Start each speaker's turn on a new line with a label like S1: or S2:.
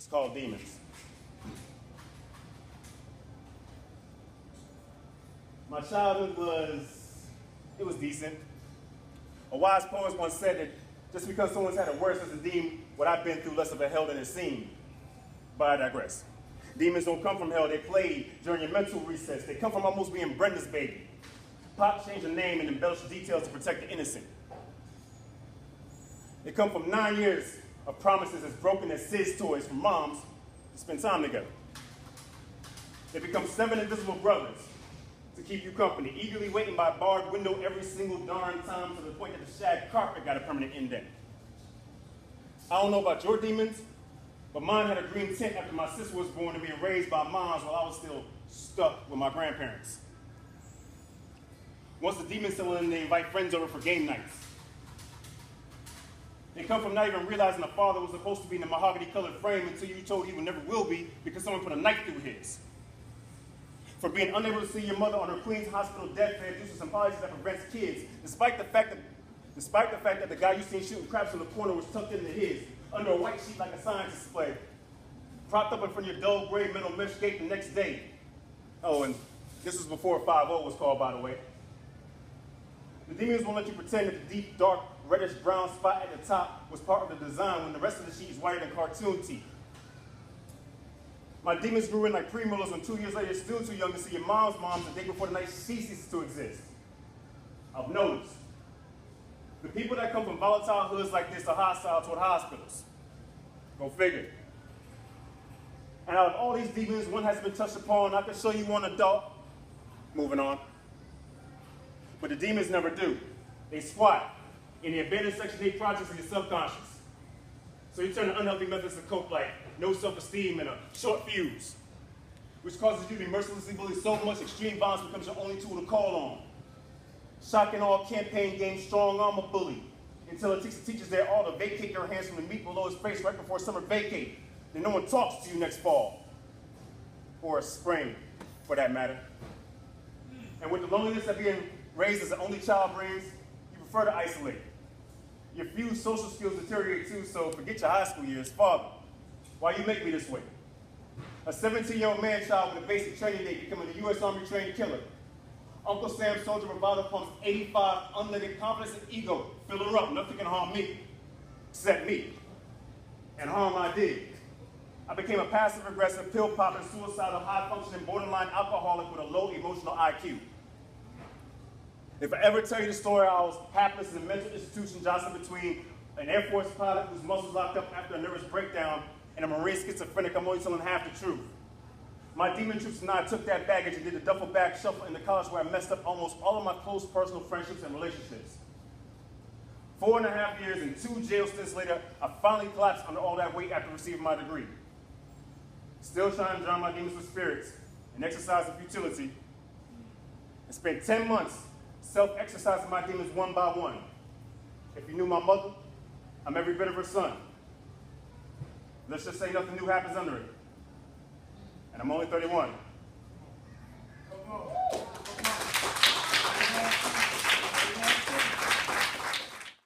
S1: It's called demons. My childhood was decent. A wise poet once said that just because someone's had it worse doesn't deem what I've been through less of a hell than it seemed. But I digress. Demons don't come from hell. They play during your mental recess. They come from almost being Brenda's baby. Pop changed the name and embellished details to protect the innocent. They come from 9 years of promises as broken as Sid's toys from moms to spend time together. They become 7 invisible brothers to keep you company, eagerly waiting by a barred window every single darn time to the point that the shag carpet got a permanent indent. I don't know about your demons, but mine had a green tint after my sister was born and being raised by moms while I was still stuck with my grandparents. Once the demons settle in, they invite friends over for game nights. They come from not even realizing the father was supposed to be in a mahogany-colored frame until you told he would never will be because someone put a knife through his. For being unable to see your mother on her Queens hospital deathbed due to some policies that prevents kids, despite the fact that the guy you seen shooting craps in the corner was tucked into his, under a white sheet like a science display, propped up in front of your dull gray metal mesh gate the next day. Oh, and this was before 5-0 was called, by the way. The demons won't let you pretend that the deep, dark, reddish-brown spot at the top was part of the design when the rest of the sheet is whiter than cartoon teeth. My demons grew in like pre-molars when 2 years later you're still too young to see your mom's the day before the night she ceases to exist. I've noticed. The people that come from volatile hoods like this are hostile toward hospitals. Go figure. And out of all these demons, one has been touched upon. I can show you one adult. Moving on. But the demons never do. They squat in the abandoned Section 8 projects of your subconscious. So you turn to unhealthy methods to cope like no self-esteem and a short fuse, which causes you to be mercilessly bullied so much extreme violence becomes your only tool to call on. Shock and all campaign game strong arm a bully until it takes the teachers there all to vacate their hands from the meat below his face right before summer vacate. Then no one talks to you next fall. Or spring, for that matter. And with the loneliness that being raised as an only child brings, you prefer to isolate. Your few social skills deteriorate too, so forget your high school years. Father, why you make me this way? A 17-year-old man-child with a basic training day becoming a U.S. Army trained killer. Uncle Sam's soldier bravado pumps 85 unlimited confidence and ego. Fill her up, nothing can harm me, except me. And harm I did. I became a passive-aggressive, pill-popping, suicidal, high-functioning, borderline alcoholic with a low emotional IQ. If I ever tell you the story, I was hapless in a mental institution jostling between an Air Force pilot whose muscles locked up after a nervous breakdown and a Marine schizophrenic, I'm only telling half the truth. My demon troops and I took that baggage and did a duffel bag shuffle in the college where I messed up almost all of my close personal friendships and relationships. 4.5 years and 2 jail stints later, I finally collapsed under all that weight after receiving my degree. Still trying to drown my demons with spirits and exercise of futility. I spent 10 months self-exercising my demons one by one. If you knew my mother, I'm every bit of her son. Let's just say nothing new happens under it. And I'm only 31. Come on.